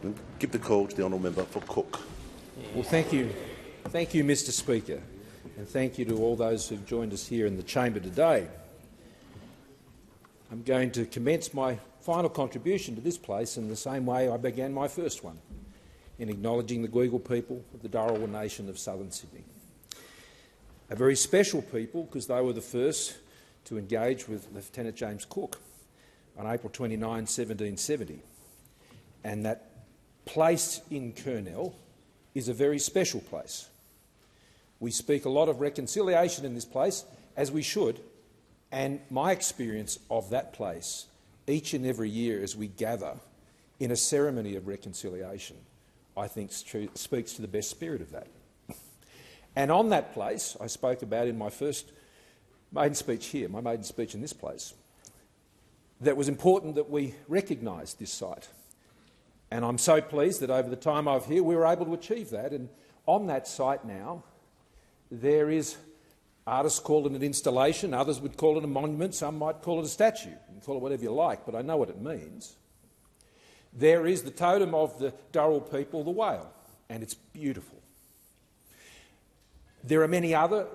And give the call to the honourable member for Cook. Well, thank you, Mr. Speaker, and thank you to all those who have joined us here in the chamber today. I'm going to commence my final contribution to this place in the same way I began my first one, in acknowledging the Gweagal people of the Dharawal Nation of southern Sydney. A very special people, because they were the first to engage with Lieutenant James Cook on April 29, 1770, and that place in Kurnell is a very special place. We speak a lot of reconciliation in this place, as we should, and my experience of that place each and every year as we gather in a ceremony of reconciliation, I think speaks to the best spirit of that. And on that place, I spoke about in my first maiden speech here, my maiden speech in this place, that it was important that we recognised this site. And I'm so pleased that over the time I was here we were able to achieve that. And on that site now there is, artists call it an installation, others would call it a monument, some might call it a statue. You can call it whatever you like, but I know what it means. There is the totem of the Dharawal people, the whale, and it's beautiful. There are many other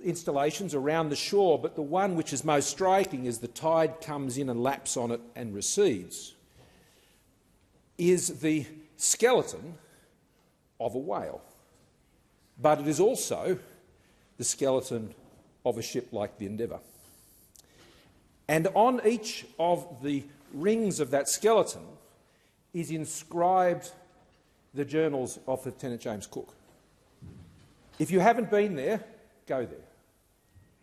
installations around the shore, but the one which is most striking as the tide comes in and laps on it and recedes is the skeleton of a whale. But it is also the skeleton of a ship like the Endeavour. And on each of the rings of that skeleton is inscribed the journals of Lieutenant James Cook. If you haven't been there, go there.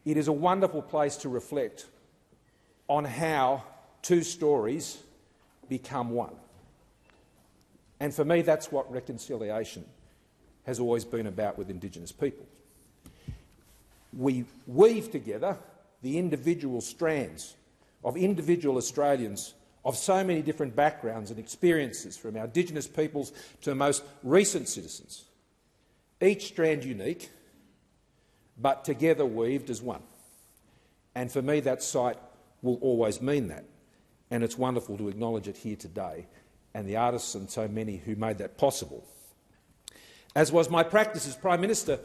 It is a wonderful place to reflect on how two stories become one. And for me, that's what reconciliation has always been about with Indigenous people. We weave together the individual strands of individual Australians of so many different backgrounds and experiences, from our Indigenous peoples to the most recent citizens. Each strand unique, but together weaved as one. And for me, that site will always mean that. And it's wonderful to acknowledge it here today, and the artists and so many who made that possible. As was my practice as Prime Minister,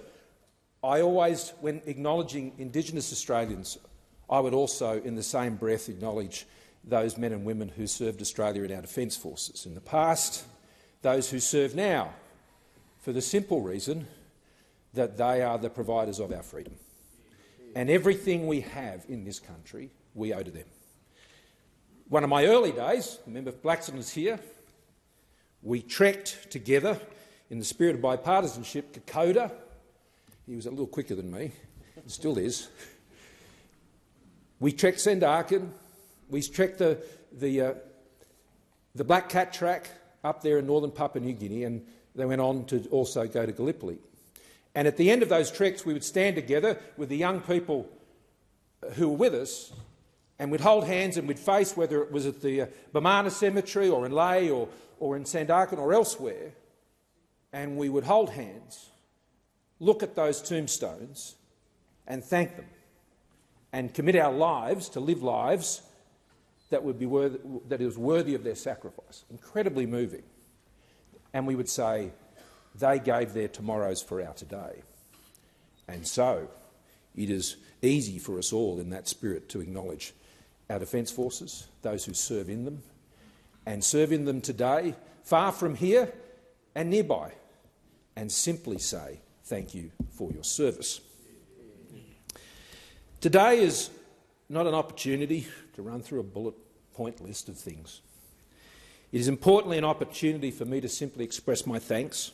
I always, when acknowledging Indigenous Australians, I would also, in the same breath, acknowledge those men and women who served Australia in our Defence Forces in the past, those who serve now, for the simple reason that they are the providers of our freedom. And everything we have in this country, we owe to them. One of my early days, remember Blackson was here, we trekked together in the spirit of bipartisanship, Kokoda. He was a little quicker than me, still is. We trekked Sendarkin, we trekked the Black Cat track up there in northern Papua New Guinea, and they went on to also go to Gallipoli. And at the end of those treks we would stand together with the young people who were with us, and we'd hold hands and we'd face, whether it was at the Bamana Cemetery or in Leh or in Sandarkan or elsewhere, and we would hold hands, look at those tombstones and thank them, and commit our lives to live lives that would be worthy of their sacrifice. Incredibly moving. And we would say, they gave their tomorrows for our today. And so it is easy for us all in that spirit to acknowledge our Defence Forces, those who serve in them, and serve in them today, far from here and nearby, and simply say thank you for your service. Today is not an opportunity to run through a bullet point list of things. It is importantly an opportunity for me to simply express my thanks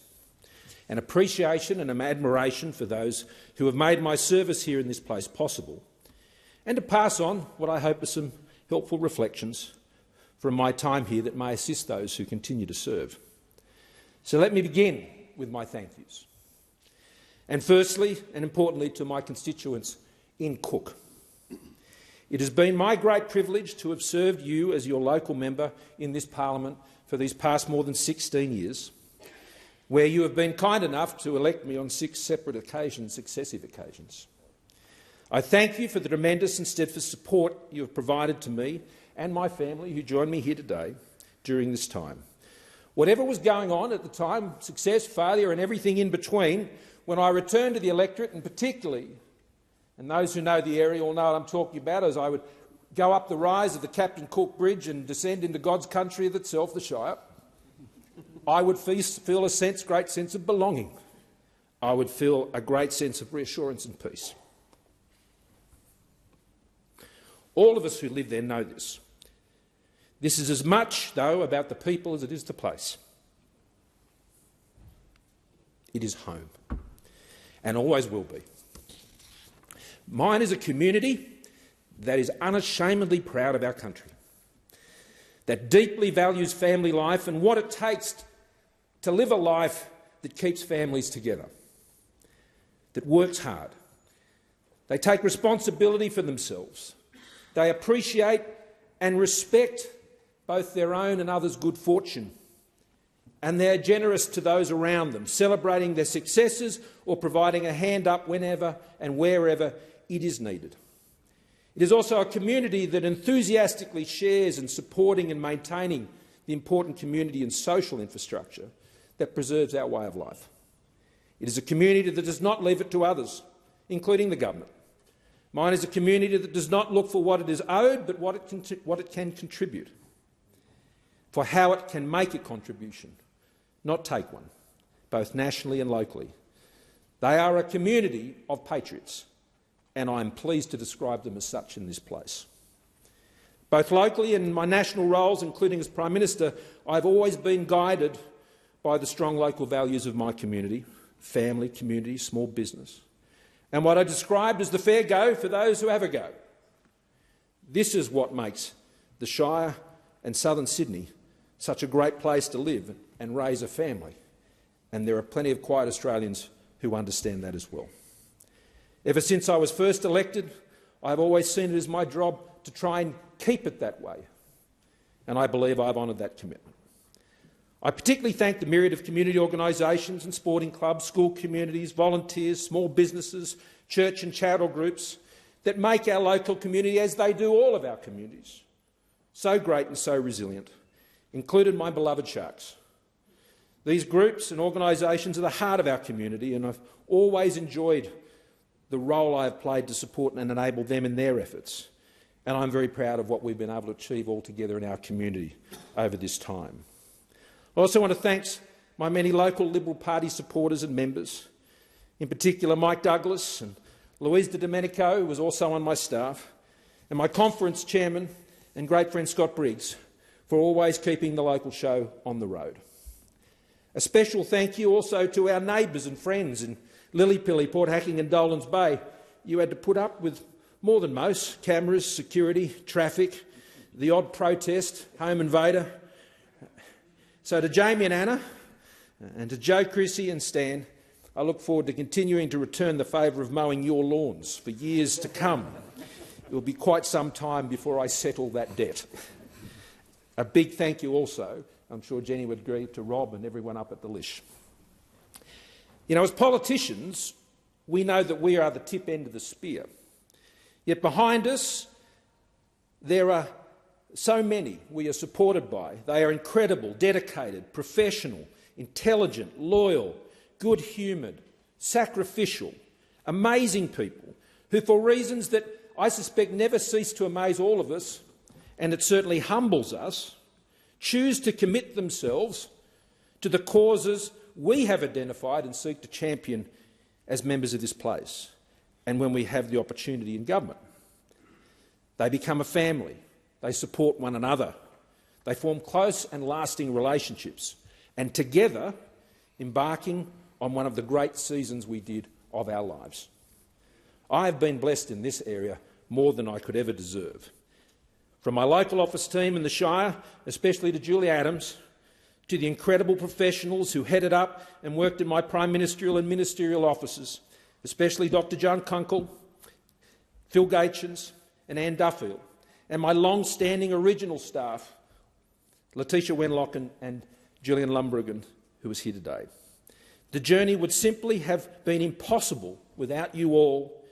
and appreciation and admiration for those who have made my service here in this place possible, and to pass on what I hope are some helpful reflections from my time here that may assist those who continue to serve. So let me begin with my thank yous. And firstly, and importantly, to my constituents in Cook. It has been my great privilege to have served you as your local member in this parliament for these past more than 16 years, where you have been kind enough to elect me on 6 separate occasions, successive occasions. I thank you for the tremendous and steadfast support you have provided to me and my family who join me here today during this time. Whatever was going on at the time, success, failure and everything in between, when I returned to the electorate, and particularly, and those who know the area will know what I'm talking about, as I would go up the rise of the Captain Cook Bridge and descend into God's country of itself, the Shire, I would feel a great sense of belonging. I would feel a great sense of reassurance and peace. All of us who live there know this. This is as much, though, about the people as it is the place. It is home, and always will be. Mine is a community that is unashamedly proud of our country, that deeply values family life and what it takes to live a life that keeps families together, that works hard. They take responsibility for themselves. They appreciate and respect both their own and others' good fortune, and they are generous to those around them, celebrating their successes or providing a hand up whenever and wherever it is needed. It is also a community that enthusiastically shares in supporting and maintaining the important community and social infrastructure that preserves our way of life. It is a community that does not leave it to others, including the government. Mine is a community that does not look for what it is owed, but what it can contribute, for how it can make a contribution, not take one, both nationally and locally. They are a community of patriots, and I am pleased to describe them as such in this place. Both locally and in my national roles, including as Prime Minister, I have always been guided by the strong local values of my community: family, community, small business, and what I described as the fair go for those who have a go. This is what makes the Shire and southern Sydney such a great place to live and raise a family, and there are plenty of quiet Australians who understand that as well. Ever since I was first elected, I've always seen it as my job to try and keep it that way, and I believe I've honoured that commitment. I particularly thank the myriad of community organisations and sporting clubs, school communities, volunteers, small businesses, church and charitable groups that make our local community, as they do all of our communities, so great and so resilient, including my beloved Sharks. These groups and organisations are the heart of our community, and I've always enjoyed the role I have played to support and enable them in their efforts, and I'm very proud of what we've been able to achieve all together in our community over this time. I also want to thank my many local Liberal Party supporters and members, in particular Mike Douglas and Louise de Domenico, who was also on my staff, and my conference chairman and great friend Scott Briggs, for always keeping the local show on the road. A special thank you also to our neighbours and friends in Lillypilly, Port Hacking and Dolans Bay. You had to put up with more than most: cameras, security, traffic, the odd protest, home invader. So to Jamie and Anna, and to Joe, Chrissy and Stan, I look forward to continuing to return the favour of mowing your lawns for years to come. It will be quite some time before I settle that debt. A big thank you also, I'm sure Jenny would agree, to Rob and everyone up at the Lish. You know, as politicians, we know that we are the tip end of the spear. Yet behind us, there are so many we are supported by. They are incredible, dedicated, professional, intelligent, loyal, good-humoured, sacrificial, amazing people who, for reasons that I suspect never cease to amaze all of us, and it certainly humbles us, choose to commit themselves to the causes we have identified and seek to champion as members of this place, and when we have the opportunity in government. They become a family. They support one another. They form close and lasting relationships, and together embarking on one of the great seasons we did of our lives. I have been blessed in this area more than I could ever deserve. From my local office team in the Shire, especially to Julie Adams, to the incredible professionals who headed up and worked in my prime ministerial and ministerial offices, especially Dr John Kunkel, Phil Gaetjens and Anne Duffield, and my long-standing original staff, Letitia Wenlock and Gillian Lumbrigan, who is here today. The journey would simply have been impossible without you all,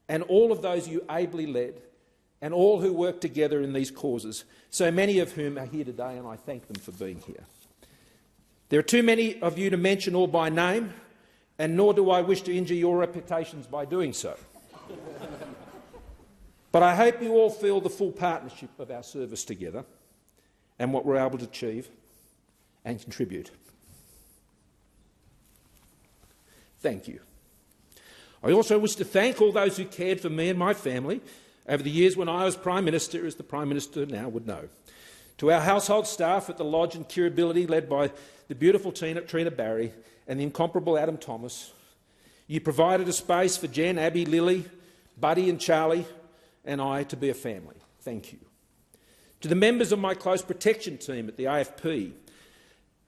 and all of those you ably led, and all who worked together in these causes, so many of whom are here today, and I thank them for being here. There are too many of you to mention all by name, and nor do I wish to injure your reputations by doing so. But I hope you all feel the full partnership of our service together and what we're able to achieve and contribute. Thank you. I also wish to thank all those who cared for me and my family over the years when I was Prime Minister, as the Prime Minister now would know. To our household staff at the Lodge and Kirribilli, led by the beautiful Trina Barry and the incomparable Adam Thomas, you provided a space for Jen, Abby, Lily, Buddy and Charlie and I to be a family. Thank you. To the members of my close protection team at the AFP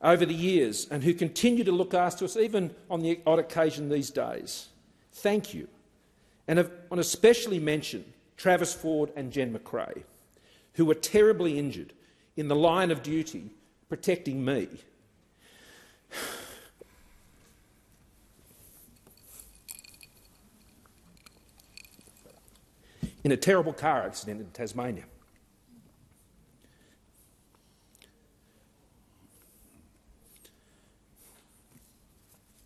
over the years and who continue to look after us even on the odd occasion these days, thank you. And I want to especially mention Travis Ford and Jen McRae, who were terribly injured in the line of duty protecting me. In a terrible car accident in Tasmania.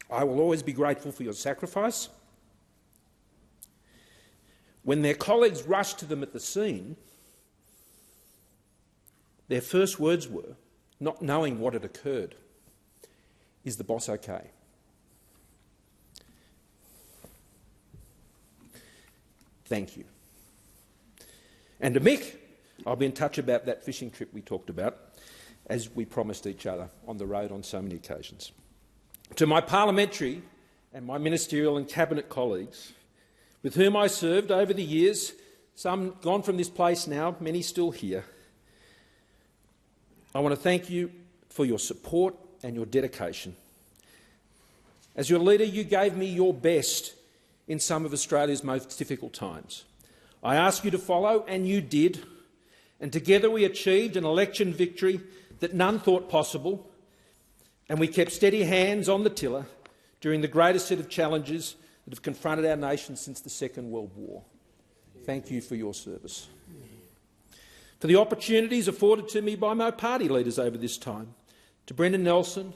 I will always be grateful for your sacrifice. When their colleagues rushed to them at the scene, their first words were, not knowing what had occurred, "Is the boss okay?" Thank you. And to Mick, I'll be in touch about that fishing trip we talked about, as we promised each other on the road on so many occasions. To my parliamentary and my ministerial and cabinet colleagues, with whom I served over the years, some gone from this place now, many still here, I want to thank you for your support and your dedication. As your leader, you gave me your best in some of Australia's most difficult times. I asked you to follow, and you did, and together we achieved an election victory that none thought possible, and we kept steady hands on the tiller during the greatest set of challenges that have confronted our nation since the Second World War. Thank you for your service. For the opportunities afforded to me by my party leaders over this time, to Brendan Nelson,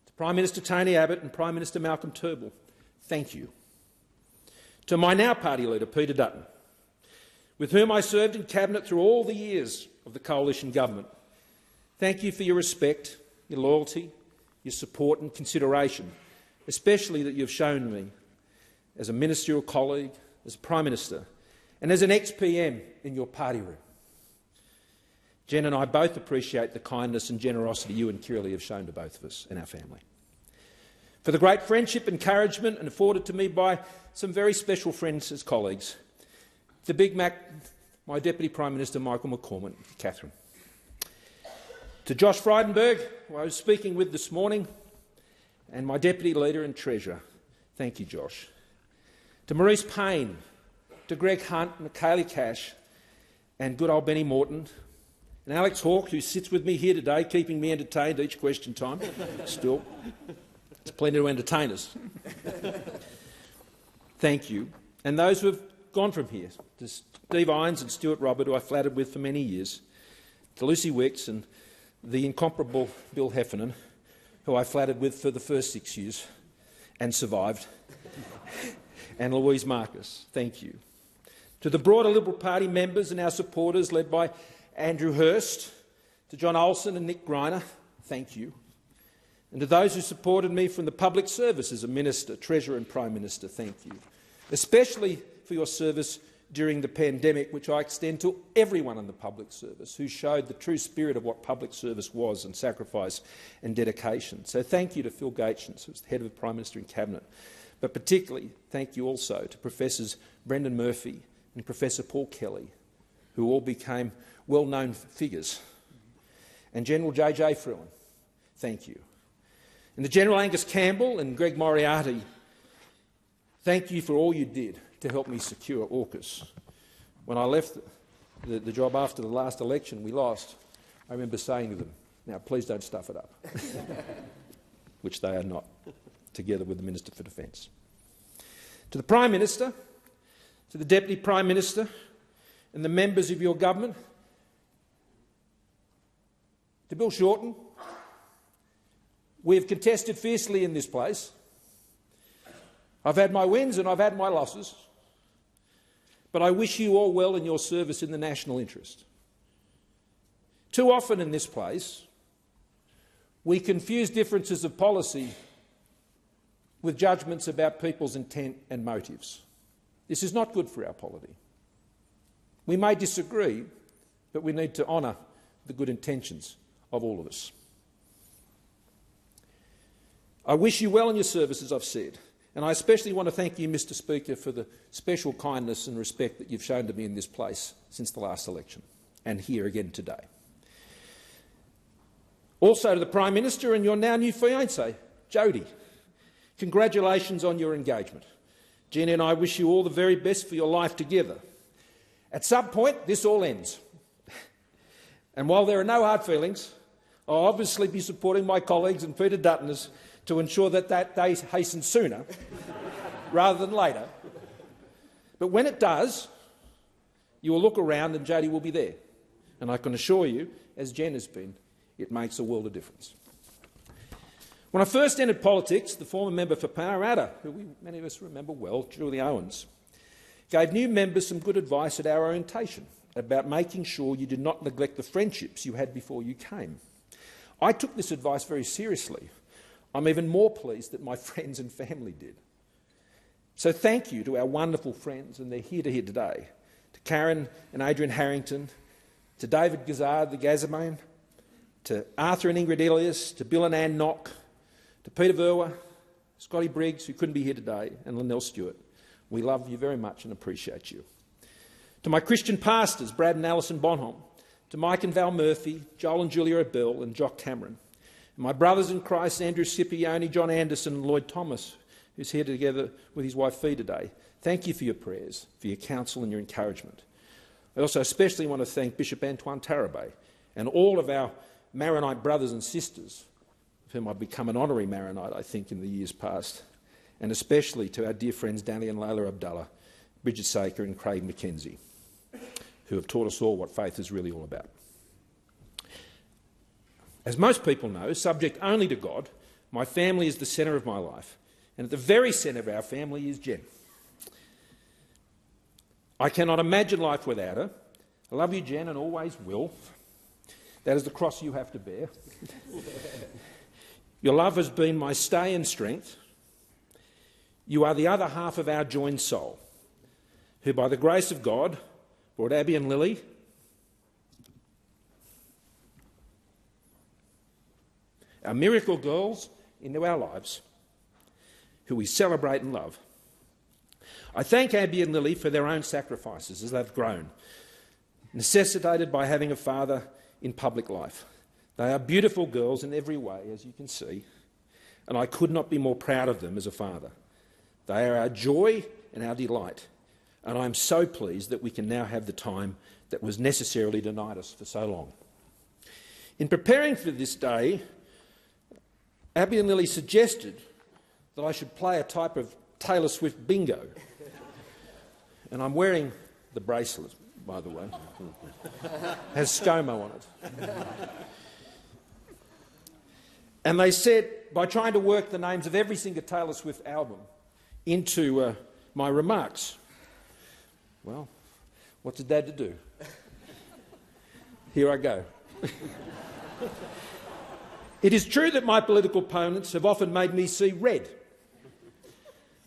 to Prime Minister Tony Abbott and Prime Minister Malcolm Turnbull, thank you. To my now party leader, Peter Dutton, with whom I served in Cabinet through all the years of the coalition government, thank you for your respect, your loyalty, your support and consideration, especially that you've shown me as a ministerial colleague, as a Prime Minister and as an ex-PM in your party room. Jen and I both appreciate the kindness and generosity you and Kirribilli have shown to both of us and our family. For the great friendship, encouragement and afforded to me by some very special friends as colleagues, the Big Mac, my Deputy Prime Minister Michael McCormick, Catherine. To Josh Frydenberg, who I was speaking with this morning, and my Deputy Leader and Treasurer, thank you, Josh. To Maurice Payne, to Greg Hunt, Michaela Cash, and good old Benny Morton, and Alex Hawke, who sits with me here today, keeping me entertained each question time. Still, it's plenty to entertain us. Thank you. And those who have gone from here, to Steve Irons and Stuart Robert, who I flattered with for many years, to Lucy Wicks and the incomparable Bill Heffernan, who I flattered with for the first 6 years and survived, and Louise Marcus, thank you. To the broader Liberal Party members and our supporters led by Andrew Hurst, to John Olsen and Nick Greiner, thank you. And to those who supported me from the public service as a Minister, Treasurer and Prime Minister, thank you. Especially for your service during the pandemic, which I extend to everyone in the public service who showed the true spirit of what public service was and sacrifice and dedication. So thank you to Phil Gaetjens, who's the head of the Prime Minister and Cabinet. But particularly thank you also to Professors Brendan Murphy and Professor Paul Kelly, who all became well-known figures, and General J.J. Frewen, thank you. And to General Angus Campbell and Greg Moriarty, thank you for all you did to help me secure AUKUS. When I left the job after the last election we lost, I remember saying to them, now please don't stuff it up, which they are not, together with the Minister for Defence. To the Prime Minister, to the Deputy Prime Minister and the members of your government, to Bill Shorten, We have contested fiercely in this place. I've had my wins and I've had my losses, but I wish you all well in your service in the national interest. Too often in this place, we confuse differences of policy with judgments about people's intent and motives. This is not good for our polity. We may disagree, but we need to honour the good intentions of all of us. I wish you well in your service, as I've said, and I especially want to thank you, Mr Speaker, for the special kindness and respect that you've shown to me in this place since the last election, and here again today. Also to the Prime Minister and your now new fiancée, Jodie. Congratulations on your engagement. Jenny and I wish you all the very best for your life together. At some point, this all ends. And while there are no hard feelings, I'll obviously be supporting my colleagues and Peter Duttoners to ensure that that day hastens sooner rather than later. But when it does, you will look around and Jodie will be there. And I can assure you, as Jen has been, it makes a world of difference. When I first entered politics, the former member for Parramatta, who many of us remember well, Julie Owens, gave new members some good advice at our orientation about making sure you did not neglect the friendships you had before you came. I took this advice very seriously. I'm even more pleased that my friends and family did. So thank you to our wonderful friends, and they're here today, to Karen and Adrian Harrington, to David Gazard, the Gazman, to Arthur and Ingrid Elias, to Bill and Ann Knock, to Peter Verwer, Scotty Briggs, who couldn't be here today, and Lynelle Stewart. We love you very much and appreciate you. To my Christian pastors, Brad and Alison Bonholm, to Mike and Val Murphy, Joel and Julia Bell, and Jock Cameron, and my brothers in Christ, Andrew Scipione, John Anderson, and Lloyd Thomas, who's here together with his wife Fee today. Thank you for your prayers, for your counsel and your encouragement. I also especially want to thank Bishop Antoine Tarabay and all of our Maronite brothers and sisters, of whom I've become an honorary Maronite, I think, in the years past, and especially to our dear friends Danny and Layla Abdullah, Bridget Saker and Craig McKenzie, who have taught us all what faith is really all about. As most people know, subject only to God, my family is the centre of my life, and at the very centre of our family is Jen. I cannot imagine life without her. I love you, Jen, and always will. That is the cross you have to bear. Your love has been my stay and strength. You are the other half of our joined soul, who by the grace of God brought Abby and Lily our miracle girls into our lives, who we celebrate and love. I thank Abby and Lily for their own sacrifices as they've grown, necessitated by having a father in public life. They are beautiful girls in every way, as you can see, and I could not be more proud of them as a father. They are our joy and our delight, and I am so pleased that we can now have the time that was necessarily denied us for so long. In preparing for this day, Abby and Lily suggested that I should play a type of Taylor Swift bingo. And I'm wearing the bracelet, by the way. Has ScoMo on it. And they said, by trying to work the names of every single Taylor Swift album into my remarks. Well, what's a dad to do? Here I go. It is true that my political opponents have often made me see red.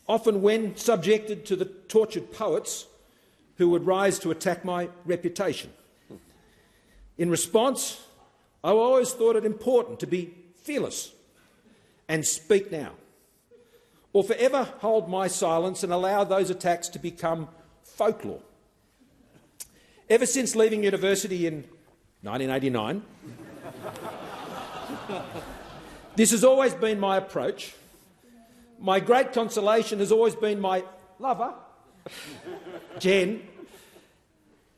Often when subjected to the tortured poets who would rise to attack my reputation. In response, I always thought it important to be fearless and speak now, or forever hold my silence and allow those attacks to become folklore. Ever since leaving university in 1989, this has always been my approach. My great consolation has always been my lover, Jen,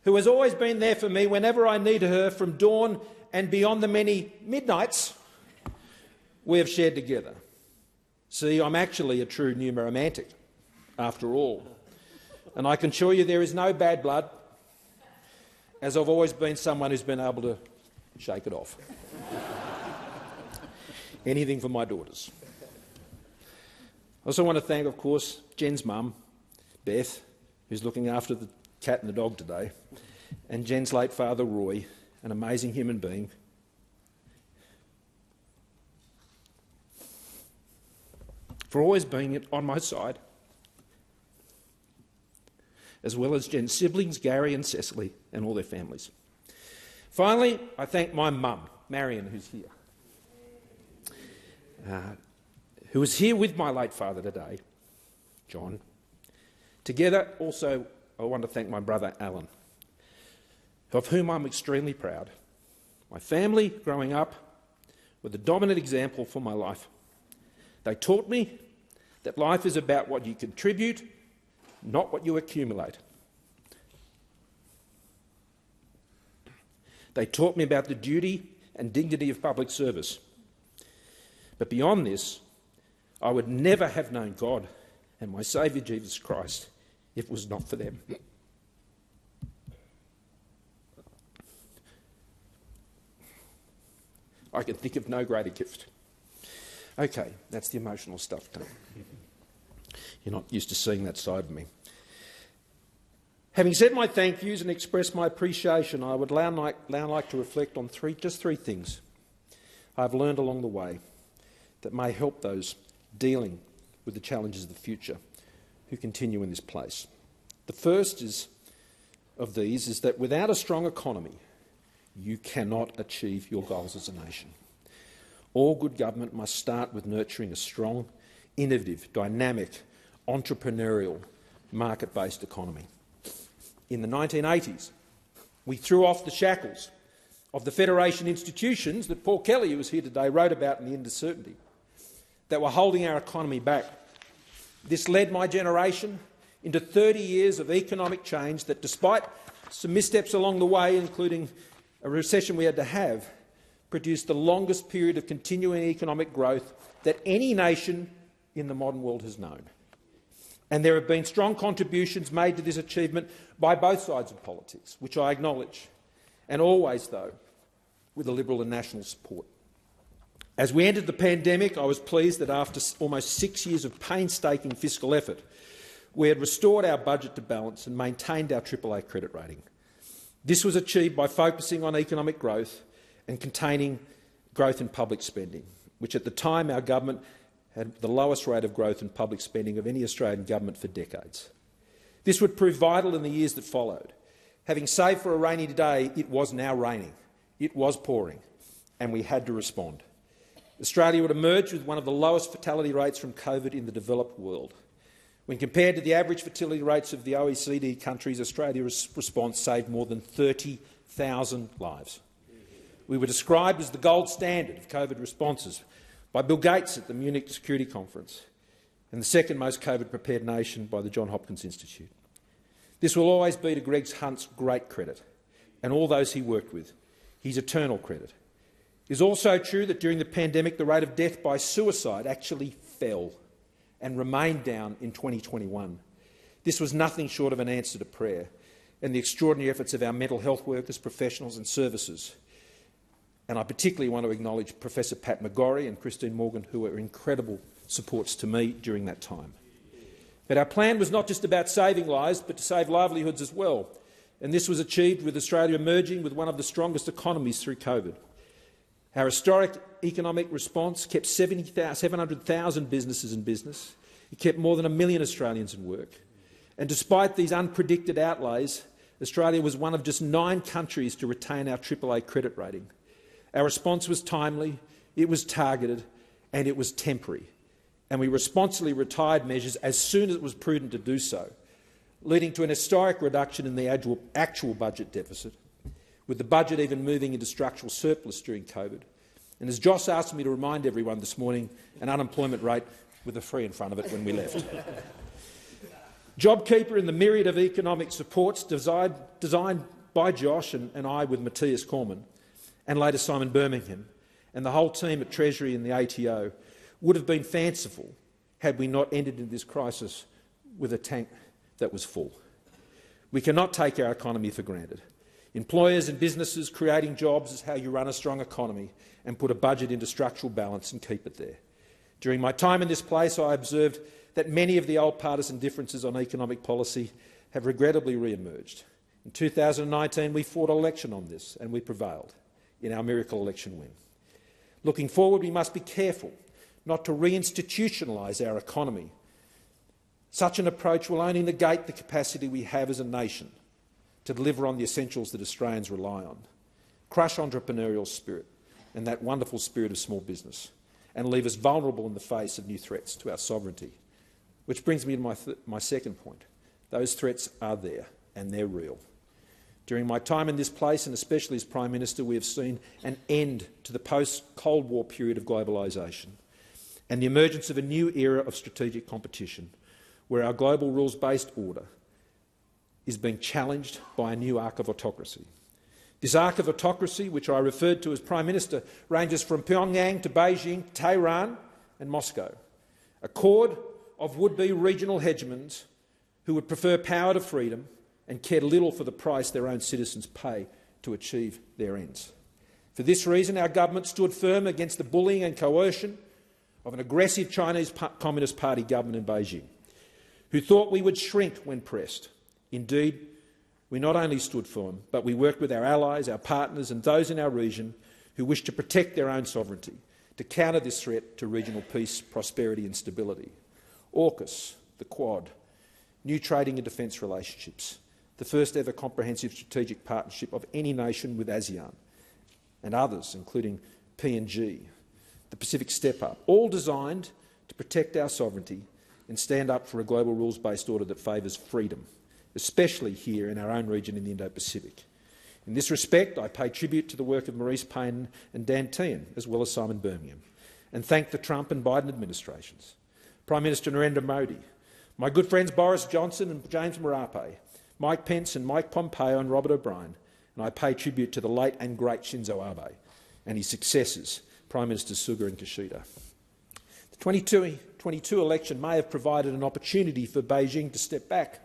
who has always been there for me whenever I need her from dawn and beyond the many midnights we have shared together. See, I'm actually a true numismatic, after all. And I can assure you there is no bad blood, as I've always been someone who's been able to shake it off. anything for my daughters. I also want to thank, of course, Jen's mum, Beth, who's looking after the cat and the dog today, and Jen's late father, Roy, an amazing human being. For always being on my side, as well as Jen's siblings, Gary and Cecily, and all their families. Finally, I thank my mum, Marion, who's here, who was here with my late father today, John. Together, also, I want to thank my brother, Alan, of whom I'm extremely proud. My family, growing up, were the dominant example for my life. They taught me that life is about what you contribute, not what you accumulate. They taught me about the duty and dignity of public service. But beyond this, I would never have known God and my Saviour Jesus Christ if it was not for them. I can think of no greater gift. Okay, that's the emotional stuff done. You're not used to seeing that side of me. Having said my thank yous and expressed my appreciation, I would now like to reflect on just three things I've learned along the way that may help those dealing with the challenges of the future who continue in this place. The first of these is that without a strong economy, you cannot achieve your goals as a nation. All good government must start with nurturing a strong, innovative, dynamic, entrepreneurial, market-based economy. In the 1980s, we threw off the shackles of the federation institutions that Paul Kelly, who was here today, wrote about in The Uncertainty, that were holding our economy back. This led my generation into 30 years of economic change that, despite some missteps along the way, including a recession we had to have, produced the longest period of continuing economic growth that any nation in the modern world has known. And there have been strong contributions made to this achievement by both sides of politics, which I acknowledge, and always, though, with a Liberal and National support. As we entered the pandemic, I was pleased that after almost 6 years of painstaking fiscal effort, we had restored our budget to balance and maintained our AAA credit rating. This was achieved by focusing on economic growth and containing growth in public spending, which at the time our government had the lowest rate of growth in public spending of any Australian government for decades. This would prove vital in the years that followed. Having saved for a rainy day, it was now raining. It was pouring, and we had to respond. Australia would emerge with one of the lowest fatality rates from COVID in the developed world. When compared to the average fertility rates of the OECD countries, Australia's response saved more than 30,000 lives. We were described as the gold standard of COVID responses by Bill Gates at the Munich Security Conference, and the second most COVID-prepared nation by the Johns Hopkins Institute. This will always be to Greg Hunt's great credit, and all those he worked with, his eternal credit. It is also true that during the pandemic the rate of death by suicide actually fell and remained down in 2021. This was nothing short of an answer to prayer and the extraordinary efforts of our mental health workers, professionals and services. And I particularly want to acknowledge Professor Pat McGorry and Christine Morgan, who were incredible supports to me during that time. But our plan was not just about saving lives, but to save livelihoods as well. And this was achieved with Australia emerging with one of the strongest economies through COVID. Our historic economic response kept 700,000 businesses in business. It kept more than 1 million Australians in work. And despite these unpredicted outlays, Australia was one of just 9 countries to retain our AAA credit rating. Our response was timely, it was targeted, and it was temporary. And we responsibly retired measures as soon as it was prudent to do so, leading to an historic reduction in the actual budget deficit, with the budget even moving into structural surplus during COVID. And as Joss asked me to remind everyone this morning, an unemployment rate with a 3 in front of it when we left. JobKeeper and the myriad of economic supports designed by Josh and I with Matthias Cormann, and later Simon Birmingham, and the whole team at Treasury and the ATO, would have been fanciful had we not entered into this crisis with a tank that was full. We cannot take our economy for granted. Employers and businesses creating jobs is how you run a strong economy and put a budget into structural balance and keep it there. During my time in this place, I observed that many of the old partisan differences on economic policy have regrettably re-emerged. In 2019, we fought an election on this and we prevailed in our miracle election win. Looking forward, we must be careful not to reinstitutionalise our economy. Such an approach will only negate the capacity we have as a nation to deliver on the essentials that Australians rely on, crush entrepreneurial spirit and that wonderful spirit of small business, and leave us vulnerable in the face of new threats to our sovereignty. Which brings me to my second point. Those threats are there, and they're real. During my time in this place, and especially as Prime Minister, we have seen an end to the post-Cold War period of globalisation and the emergence of a new era of strategic competition, where our global rules-based order is being challenged by a new arc of autocracy. This arc of autocracy, which I referred to as Prime Minister, ranges from Pyongyang to Beijing, Tehran and Moscow, a chord of would-be regional hegemons who would prefer power to freedom and cared little for the price their own citizens pay to achieve their ends. For this reason, our government stood firm against the bullying and coercion of an aggressive Chinese Communist Party government in Beijing, who thought we would shrink when pressed. Indeed, we not only stood firm, but we worked with our allies, our partners and those in our region who wish to protect their own sovereignty to counter this threat to regional peace, prosperity and stability. AUKUS, the Quad, new trading and defence relationships, the first ever comprehensive strategic partnership of any nation with ASEAN, and others, including PNG, the Pacific Step-Up, all designed to protect our sovereignty and stand up for a global rules-based order that favours freedom, especially here in our own region in the Indo-Pacific. In this respect, I pay tribute to the work of Maurice Payne and Dan Tehan, as well as Simon Birmingham, and thank the Trump and Biden administrations, Prime Minister Narendra Modi, my good friends Boris Johnson and James Marape, Mike Pence and Mike Pompeo and Robert O'Brien, and I pay tribute to the late and great Shinzo Abe and his successors, Prime Minister Suga and Kishida. The 2022 election may have provided an opportunity for Beijing to step back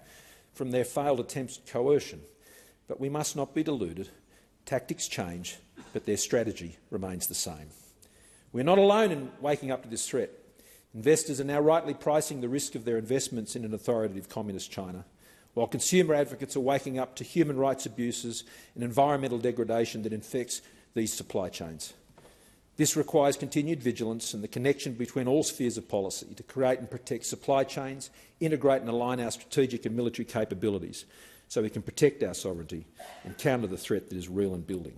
from their failed attempts at coercion, but we must not be deluded. Tactics change, but their strategy remains the same. We're not alone in waking up to this threat. Investors are now rightly pricing the risk of their investments in an authoritative communist China, while consumer advocates are waking up to human rights abuses and environmental degradation that infects these supply chains. This requires continued vigilance and the connection between all spheres of policy to create and protect supply chains, integrate and align our strategic and military capabilities so we can protect our sovereignty and counter the threat that is real and building.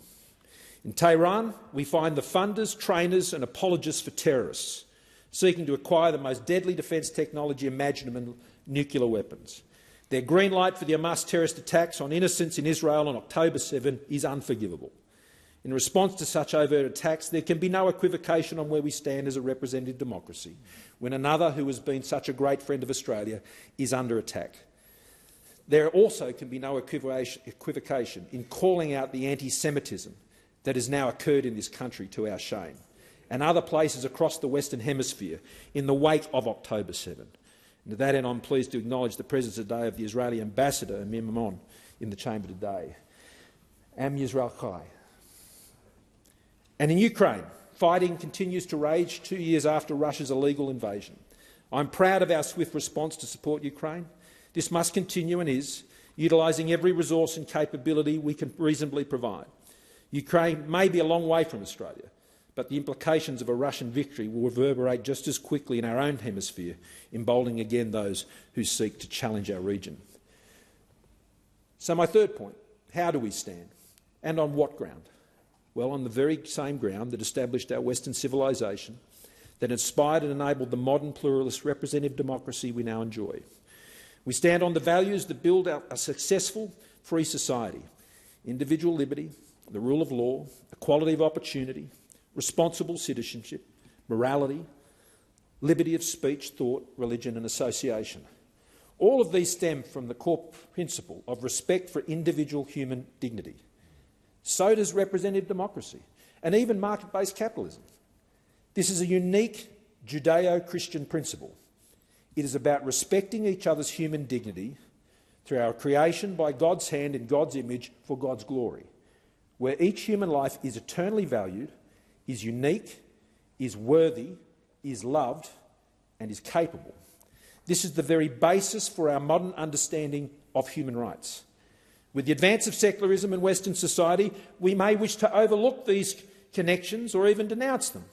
In Tehran, we find the funders, trainers and apologists for terrorists seeking to acquire the most deadly defence technology imaginable, nuclear weapons. Their green light for the Hamas terrorist attacks on innocents in Israel on October 7 is unforgivable. In response to such overt attacks, there can be no equivocation on where we stand as a representative democracy when another who has been such a great friend of Australia is under attack. There also can be no equivocation in calling out the anti-Semitism that has now occurred in this country to our shame, and other places across the Western Hemisphere in the wake of October 7. And to that end, I'm pleased to acknowledge the presence today of the Israeli ambassador, Amir Maimon, in the chamber today. Am Yisrael Chai. And in Ukraine, fighting continues to rage 2 years after Russia's illegal invasion. I'm proud of our swift response to support Ukraine. This must continue and is, utilising every resource and capability we can reasonably provide. Ukraine may be a long way from Australia, but the implications of a Russian victory will reverberate just as quickly in our own hemisphere, emboldening again those who seek to challenge our region. So my third point, how do we stand? And on what ground? Well, on the very same ground that established our Western civilisation, that inspired and enabled the modern pluralist representative democracy we now enjoy. We stand on the values that build a successful, free society: individual liberty, the rule of law, equality of opportunity, responsible citizenship, morality, liberty of speech, thought, religion and association. All of these stem from the core principle of respect for individual human dignity. So does representative democracy, and even market-based capitalism. This is a unique Judeo-Christian principle. It is about respecting each other's human dignity, through our creation by God's hand in God's image for God's glory, where each human life is eternally valued, is unique, is worthy, is loved, and is capable. This is the very basis for our modern understanding of human rights. With the advance of secularism in Western society, we may wish to overlook these connections or even denounce them.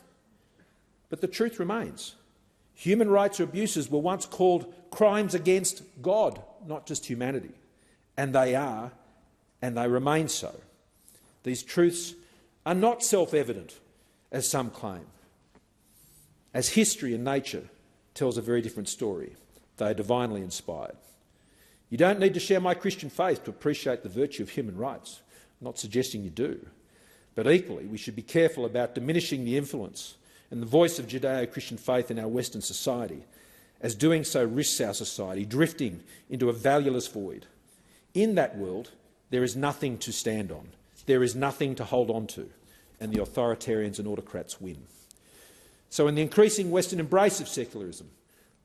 But the truth remains. Human rights abuses were once called crimes against God, not just humanity. And they are, and they remain so. These truths are not self-evident, as some claim. As history and nature tells a very different story. They are divinely inspired. You don't need to share my Christian faith to appreciate the virtue of human rights. I'm not suggesting you do. But equally, we should be careful about diminishing the influence and the voice of Judeo-Christian faith in our Western society, as doing so risks our society drifting into a valueless void. In that world, there is nothing to stand on. There is nothing to hold on to, and the authoritarians and autocrats win. So in the increasing Western embrace of secularism,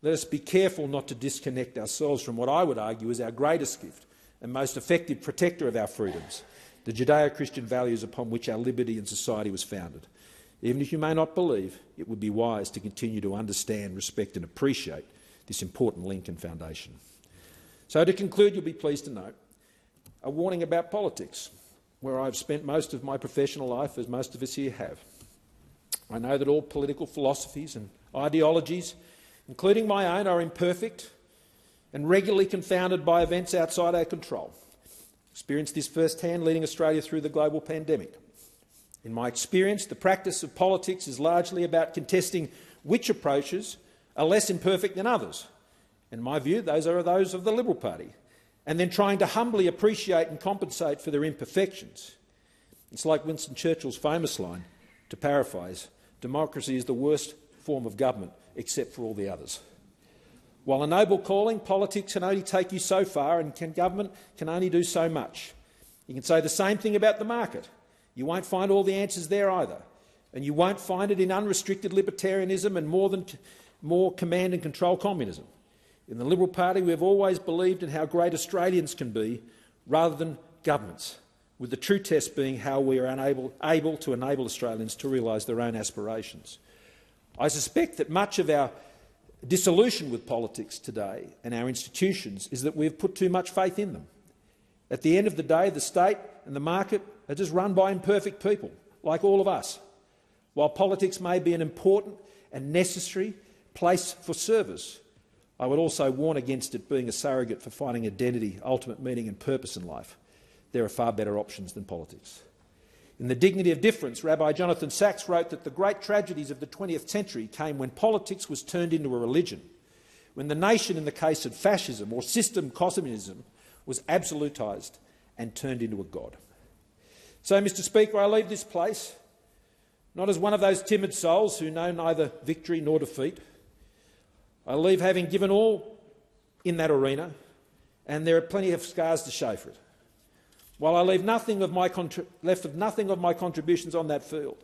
let us be careful not to disconnect ourselves from what I would argue is our greatest gift and most effective protector of our freedoms, the Judeo-Christian values upon which our liberty and society was founded. Even if you may not believe, it would be wise to continue to understand, respect and appreciate this important link and foundation. So to conclude, you'll be pleased to note a warning about politics, where I've spent most of my professional life, as most of us here have. I know that all political philosophies and ideologies, including my own, are imperfect and regularly confounded by events outside our control. Experienced this firsthand leading Australia through the global pandemic. In my experience, the practice of politics is largely about contesting which approaches are less imperfect than others. In my view, those are those of the Liberal Party, and then trying to humbly appreciate and compensate for their imperfections. It's like Winston Churchill's famous line, to paraphrase, democracy is the worst form of government except for all the others. While a noble calling, politics can only take you so far and government can only do so much. You can say the same thing about the market. You won't find all the answers there either. And you won't find it in unrestricted libertarianism and more command and control communism. In the Liberal Party, we have always believed in how great Australians can be rather than governments, with the true test being how we are able to enable Australians to realise their own aspirations. I suspect that much of our dissolution with politics today and our institutions is that we have put too much faith in them. At the end of the day, the state and the market are just run by imperfect people, like all of us. While politics may be an important and necessary place for service, I would also warn against it being a surrogate for finding identity, ultimate meaning and purpose in life. There are far better options than politics. In The Dignity of Difference, Rabbi Jonathan Sacks wrote that the great tragedies of the 20th century came when politics was turned into a religion, when the nation, in the case of fascism or system communism, was absolutised and turned into a god. So, Mr Speaker, I leave this place not as one of those timid souls who know neither victory nor defeat. I leave having given all in that arena, and there are plenty of scars to show for it. While I leave nothing of my contributions on that field,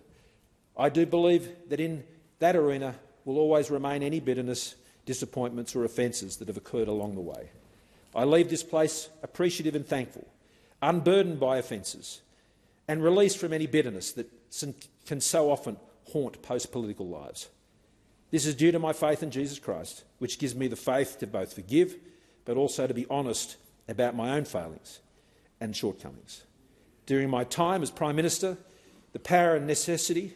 I do believe that in that arena will always remain any bitterness, disappointments or offences that have occurred along the way. I leave this place appreciative and thankful, unburdened by offences, and released from any bitterness that can so often haunt post-political lives. This is due to my faith in Jesus Christ, which gives me the faith to both forgive but also to be honest about my own failings and shortcomings. During my time as Prime Minister, the power and necessity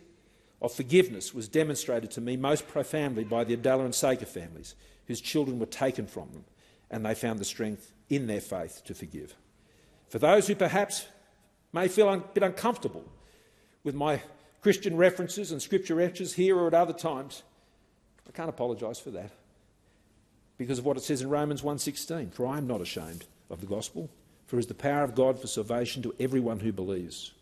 of forgiveness was demonstrated to me most profoundly by the Abdallah and Saker families, whose children were taken from them, and they found the strength in their faith to forgive. For those who perhaps may feel a bit uncomfortable with my Christian references and scripture references here or at other times, I can't apologise for that, because of what it says in Romans 1:16, for I am not ashamed of the gospel, for it is the power of God for salvation to everyone who believes.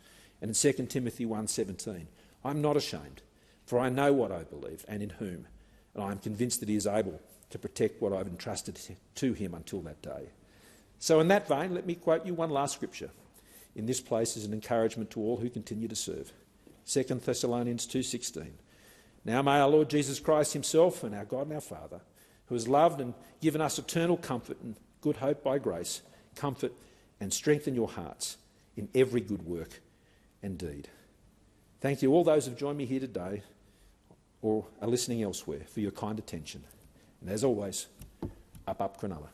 And in 2 Timothy 1:17, I am not ashamed, for I know what I believe and in whom, and I am convinced that he is able to protect what I have entrusted to him until that day. So in that vein, let me quote you one last scripture in this place as an encouragement to all who continue to serve. 2 Thessalonians 2:16. Now may our Lord Jesus Christ himself and our God and our Father, who has loved and given us eternal comfort and good hope by grace, comfort and strengthen your hearts in every good work and deed. Thank you all those who have joined me here today or are listening elsewhere for your kind attention. And as always, up Cronulla.